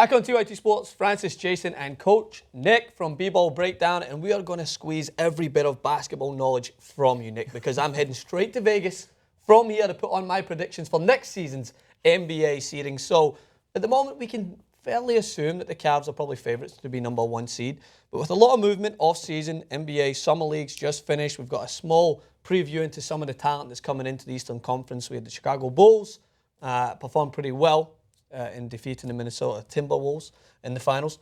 Back on TYT Sports, Francis, Jason, and Coach Nick from BBallBreakdown, and we are going to squeeze every bit of basketball knowledge from you, Nick, because I'm heading straight to Vegas from here to put on my predictions for next season's NBA seeding. So, at the moment, we can fairly assume that the Cavs are probably favourites to be number 1 seed, but with a lot of movement off-season, NBA Summer League's just finished. We've got a small preview into some of the talent that's coming into the Eastern Conference. We had the Chicago Bulls perform pretty well in defeating the Minnesota Timberwolves in the finals.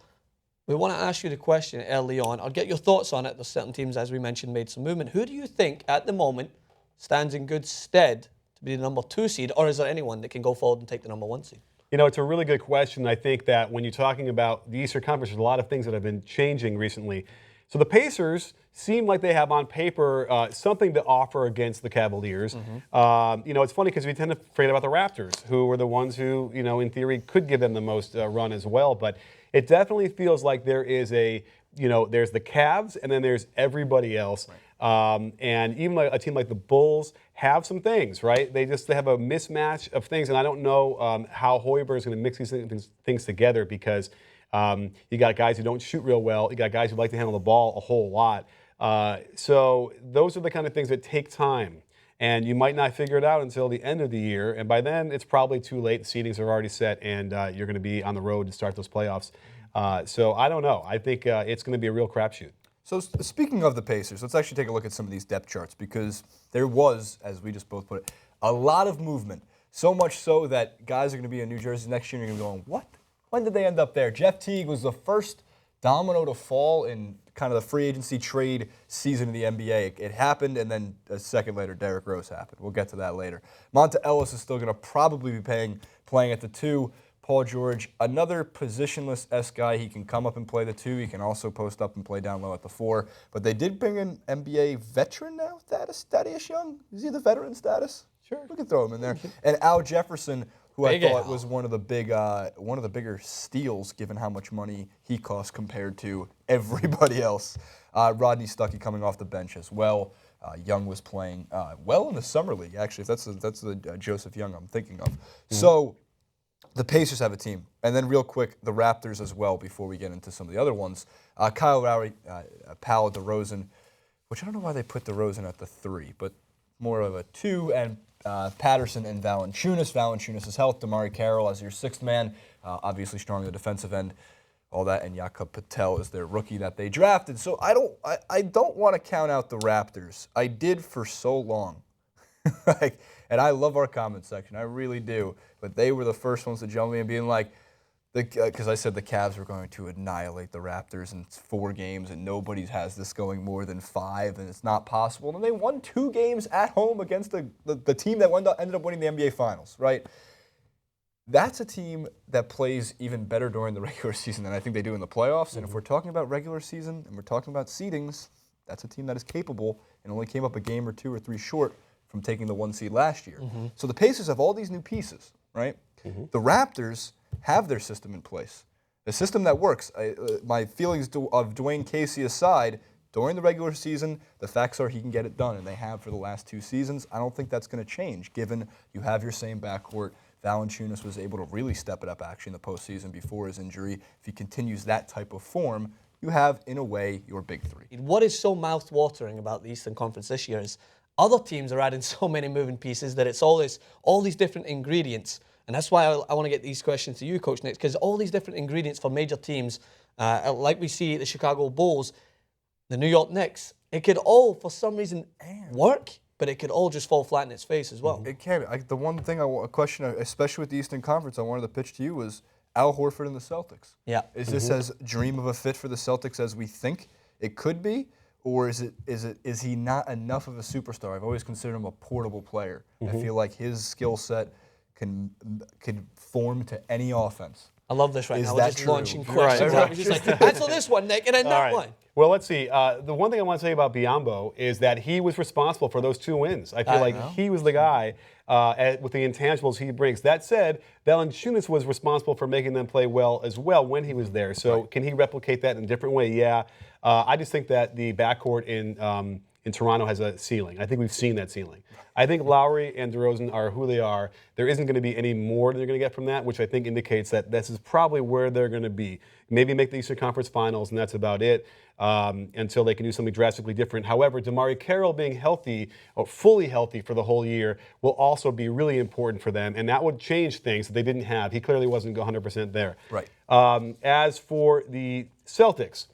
We want to ask you the question early on. I'll get your thoughts on it. There's certain teams, as we mentioned, made some movement. Who do you think, at the moment, stands in good stead to be the number 2 seed, or is there anyone that can go forward and take the number 1 seed? You know, it's a really good question. I think that when you're talking about the Eastern Conference, there's a lot of things that have been changing recently. So the Pacers seem like they have on paper something to offer against the Cavaliers. You know, it's funny because we tend to forget about the Raptors, who were the ones who, you know, in theory could give them the most run as well. But it definitely feels like there is a, you know, there's the Cavs and then there's everybody else. And even like a team like the Bulls have some things, right? They have a mismatch of things, and I don't know how Hoiberg is going to mix these things together because you got guys who don't shoot real well. You got guys who like to handle the ball a whole lot. So those are the kind of things that take time, and you might not figure it out until the end of the year. And by then, it's probably too late. The seedings are already set, and you're going to be on the road to start those playoffs. So I don't know. I think it's going to be a real crapshoot. So speaking of the Pacers, let's actually take a look at some of these depth charts because there was, as we just both put it, a lot of movement. So much so that guys are going to be in New Jersey next year and you're going to be going, what? When did they end up there? Jeff Teague was the first domino to fall in kind of the free agency trade season of the NBA. It happened, and then a second later, Derrick Rose happened. We'll get to that later. Monta Ellis is still going to probably be playing at the 2. Paul George, another positionless guy. He can come up and play the 2. He can also post up and play down low at the 4. But they did bring in NBA veteran now, Thaddeus Young. Is he the veteran status? Sure. We can throw him in there. And Al Jefferson, who I thought was one of the bigger steals, given how much money he cost compared to everybody else. Rodney Stuckey coming off the bench as well. Young was playing well in the summer league. Actually, if that's the Joseph Young I'm thinking of. So the Pacers have a team, and then real quick, the Raptors as well. Before we get into some of the other ones, Kyle Lowry, Powell, DeRozan, which I don't know why they put DeRozan at the 3, but more of a 2, and Patterson and Valanciunas. Valanciunas' health. Damari Carroll as your 6th man, obviously strong in the defensive end, all that, and Jakob Patel is their rookie that they drafted. So I don't want to count out the Raptors. I did for so long, and I love our comment section. I really do. But they were the first ones to jump me and being like, because I said the Cavs were going to annihilate the Raptors in 4 games, and nobody has this going more than 5, and it's not possible. And they won 2 games at home against the team that ended up winning the NBA Finals, right? That's a team that plays even better during the regular season than I think they do in the playoffs. And if we're talking about regular season and we're talking about seedings, that's a team that is capable and only came up a game or 2 or 3 short from taking the 1 seed last year. So the Pacers have all these new pieces, right? The Raptors have their system in place, a system that works. My feelings of Dwayne Casey aside, during the regular season, the facts are he can get it done, and they have for the last 2 seasons. I don't think that's going to change, given you have your same backcourt. Valanciunas was able to really step it up actually in the postseason before his injury. If he continues that type of form, you have, in a way, your big 3. What is so mouth-watering about the Eastern Conference this year is other teams are adding so many moving pieces that it's all these different ingredients. And that's why I want to get these questions to you, Coach Nick, because all these different ingredients for major teams, like we see the Chicago Bulls, the New York Knicks, it could all, for some reason, work, but it could all just fall flat in its face as well. It can. The one thing a question, especially with the Eastern Conference, I wanted to pitch to you was Al Horford and the Celtics. Yeah. Is this as dream of a fit for the Celtics as we think it could be? Or is he not enough of a superstar? I've always considered him a portable player. I feel like his skill set can form to any offense. I love this right now. We're just launching questions. Right. Just like, answer this one, Nick, and then that one. Well, let's see. The one thing I want to say about Biyombo is that he was responsible for those 2 wins. I feel like he was the guy with the intangibles he brings. That said, Valanciunas was responsible for making them play well as well when he was there. So can he replicate that in a different way? Yeah. I just think that the backcourt in Toronto has a ceiling. I think we've seen that ceiling. I think Lowry and DeRozan are who they are. There isn't going to be any more they're going to get from that, which I think indicates that this is probably where they're going to be. Maybe make the Eastern Conference Finals, and that's about it. Until they can do something drastically different. However, DeMarre Carroll being healthy, or fully healthy for the whole year, will also be really important for them, and that would change things that they didn't have. He clearly wasn't 100% there. Right. As for the Celtics,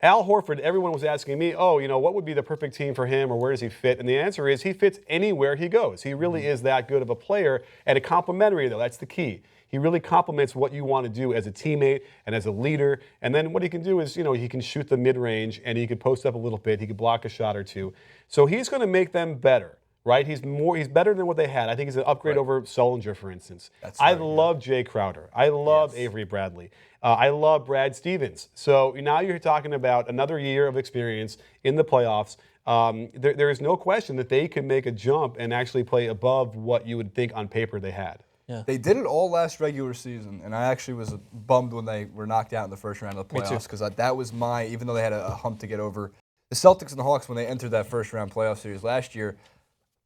Al Horford, everyone was asking me, what would be the perfect team for him, or where does he fit? And the answer is he fits anywhere he goes. He really is that good of a player, and a complementary, though. That's the key. He really complements what you want to do as a teammate and as a leader. And then what he can do is, he can shoot the mid-range and he can post up a little bit. He can block a shot or two. So he's going to make them better, right? He's better than what they had. I think he's an upgrade over Sullinger, for instance. I love Jay Crowder. I love Avery Bradley. I love Brad Stevens. So now you're talking about another year of experience in the playoffs. There is no question that they could make a jump and actually play above what you would think on paper they had. Yeah. They did it all last regular season, and I actually was bummed when they were knocked out in the first round of the playoffs because that was even though they had a hump to get over. The Celtics and the Hawks, when they entered that first round playoff series last year,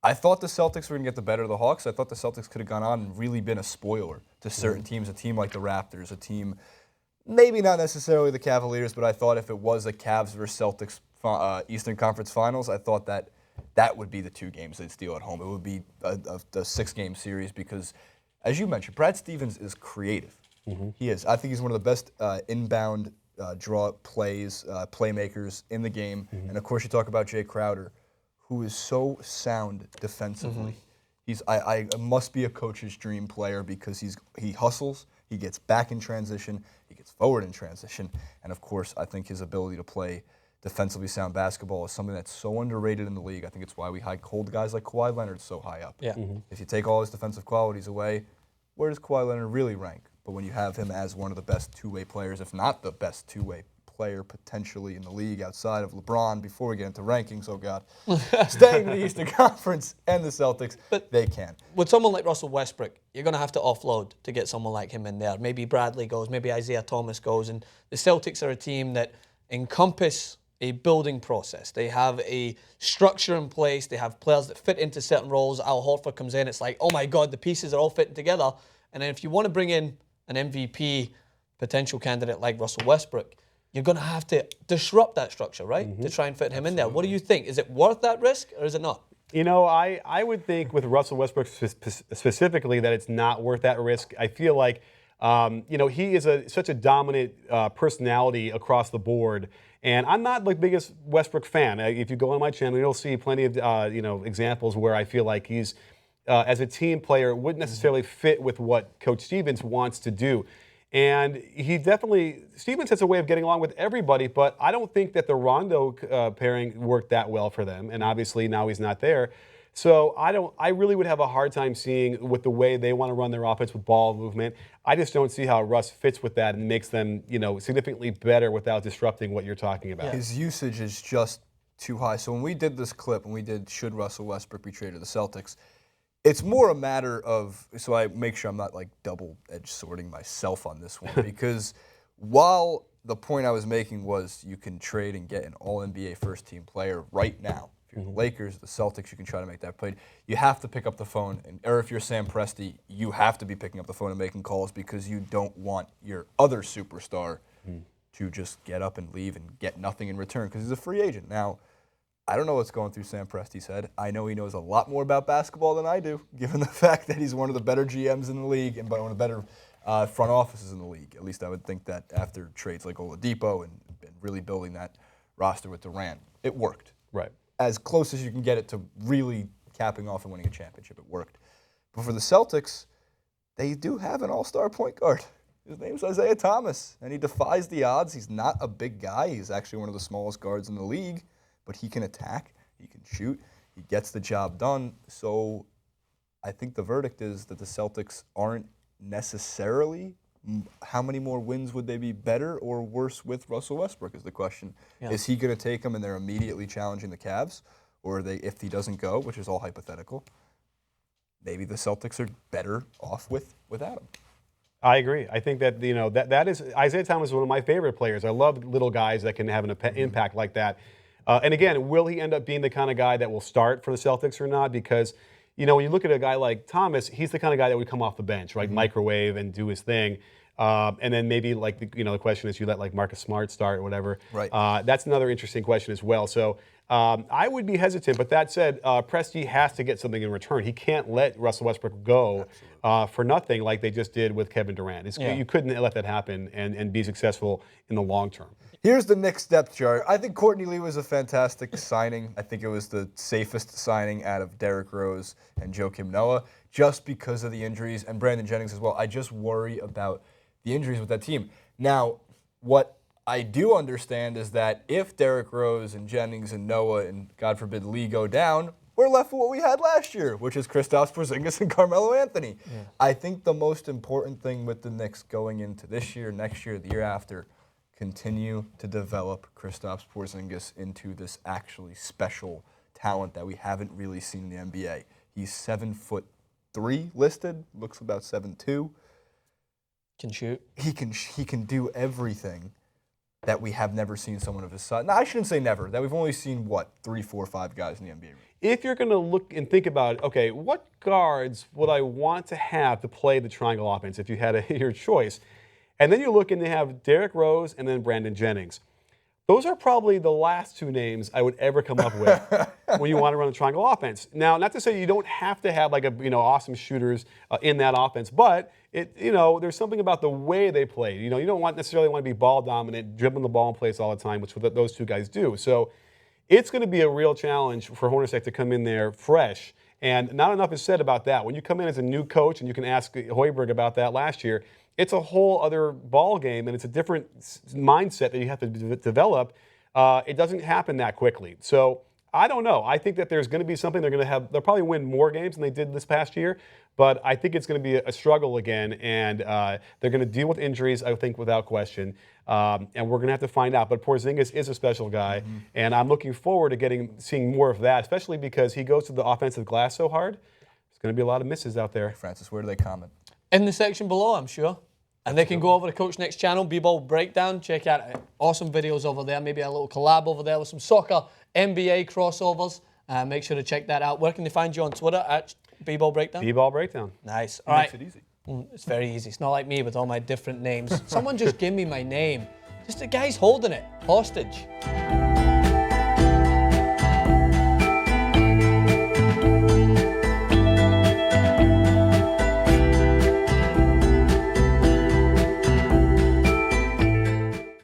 I thought the Celtics were going to get the better of the Hawks. I thought the Celtics could have gone on and really been a spoiler to certain teams, a team like the Raptors, a team maybe not necessarily the Cavaliers, but I thought if it was a Cavs versus Celtics Eastern Conference Finals, I thought that would be the two games they'd steal at home. It would be a 6-game series because, as you mentioned, Brad Stevens is creative. He is. I think he's one of the best inbound draw playmakers in the game. And of course, you talk about Jay Crowder, who is so sound defensively. I must be a coach's dream player because he hustles, he gets back in transition, he gets forward in transition, and of course, I think his ability to play defensively sound basketball is something that's so underrated in the league. I think it's why we hold guys like Kawhi Leonard so high up. Yeah. If you take all his defensive qualities away, where does Kawhi Leonard really rank? But when you have him as one of the best two-way players, if not the best two-way player potentially in the league outside of LeBron, before we get into rankings, oh God, staying in the Eastern Conference and the Celtics, but they can. With someone like Russell Westbrook, you're going to have to offload to get someone like him in there. Maybe Bradley goes, maybe Isaiah Thomas goes, and the Celtics are a team that encompass a building process. They have a structure in place. They have players that fit into certain roles. Al Horford comes in. It's like, oh my God, the pieces are all fitting together. And then if you want to bring in an MVP potential candidate like Russell Westbrook, you're going to have to disrupt that structure, right? To try and fit him in there. What do you think? Is it worth that risk or is it not? I would think with Russell Westbrook specifically that it's not worth that risk. I feel like, he is such a dominant personality across the board. And I'm not the biggest Westbrook fan. If you go on my channel, you'll see plenty of examples where I feel like he's, as a team player, wouldn't necessarily fit with what Coach Stevens wants to do. And Stevens has a way of getting along with everybody, but I don't think that the Rondo pairing worked that well for them. And obviously now he's not there. So I really would have a hard time seeing with the way they want to run their offense with ball movement. I just don't see how Russ fits with that and makes them, significantly better without disrupting what you're talking about. His usage is just too high. So when we did this clip, when we did Should Russell Westbrook Be Traded to the Celtics, it's more a matter of, so I make sure I'm not double-edged sorting myself on this one, because while the point I was making was you can trade and get an all-NBA first-team player right now. If you're the Lakers, the Celtics, you can try to make that play. You have to pick up the phone, or if you're Sam Presti, you have to be picking up the phone and making calls because you don't want your other superstar to just get up and leave and get nothing in return because he's a free agent. Now, I don't know what's going through Sam Presti's head. I know he knows a lot more about basketball than I do, given the fact that he's one of the better GMs in the league and one of the better front offices in the league. At least I would think that after trades like Oladipo and really building that roster with Durant, it worked. Right. As close as you can get it to really capping off and winning a championship, it worked. But for the Celtics, they do have an all-star point guard. His name's Isaiah Thomas, and he defies the odds. He's not a big guy. He's actually one of the smallest guards in the league. But he can attack, he can shoot, he gets the job done. So I think the verdict is that the Celtics aren't necessarily, how many more wins would they be better or worse with Russell Westbrook is the question. Yeah. Is he going to take them and they're immediately challenging the Cavs? Or are they, if he doesn't go, which is all hypothetical, maybe the Celtics are better off without him. I agree. I think that, that is, Isaiah Thomas is one of my favorite players. I love little guys that can have an impact like that. And again, will he end up being the kind of guy that will start for the Celtics or not? Because, you know, when you look at a guy like Thomas, he's the kind of guy that would come off the bench, right? Microwave and do his thing. And then maybe like, the question is you let like Marcus Smart start or whatever. Right. That's another interesting question as well. So I would be hesitant, but that said, Presti has to get something in return. He can't let Russell Westbrook go for nothing like they just did with Kevin Durant. You couldn't let that happen and be successful in the long term. Here's the Knicks depth chart. I think Courtney Lee was a fantastic signing. I think it was the safest signing out of Derrick Rose and Joakim Noah, just because of the injuries, and Brandon Jennings as well. I just worry about the injuries with that team. Now, what I do understand is that if Derrick Rose and Jennings and Noah and, God forbid, Lee go down, we're left with what we had last year, which is Kristaps Porzingis and Carmelo Anthony. Yeah. I think the most important thing with the Knicks going into this year, next year, the year after, continue to develop Kristaps Porzingis into this actually special talent that we haven't really seen in the NBA. He's 7'3" listed, looks about 7'2". Can shoot. He can do everything that we have never seen someone of his size. Now, I shouldn't say never. That we've only seen, 3, 4, 5 guys in the NBA. If you're going to look and think about, okay, what guards would I want to have to play the triangle offense if you had your choice? And then you're looking to have Derrick Rose and then Brandon Jennings. Those are probably the last two names I would ever come up with when you want to run a triangle offense. Now, not to say you don't have to have like awesome shooters in that offense, but there's something about the way they play. You don't necessarily want to be ball dominant, dribbling the ball in place all the time, which those two guys do. So it's going to be a real challenge for Hornacek to come in there fresh. And not enough is said about that. When you come in as a new coach, and you can ask Hoiberg about that last year, it's a whole other ball game, and it's a different mindset that you have to develop. It doesn't happen that quickly. So I don't know. I think that there's going to be something they'll probably win more games than they did this past year, but I think it's going to be a struggle again, and they're going to deal with injuries, I think, without question. And we're going to have to find out. But Porzingis is a special guy, and I'm looking forward to seeing more of that, especially because he goes to the offensive glass so hard. There's going to be a lot of misses out there. Francis, where do they comment? In the section below, I'm sure. And they can go over to Coach Nick's channel, BBallBreakdown. Check out awesome videos over there. Maybe a little collab over there with some soccer NBA crossovers. Make sure to check that out. Where can they find you on Twitter at BBallBreakdown? BBallBreakdown. Nice. All right. Makes it easy. It's very easy. It's not like me with all my different names. Someone just give me my name. Just the guy's holding it hostage.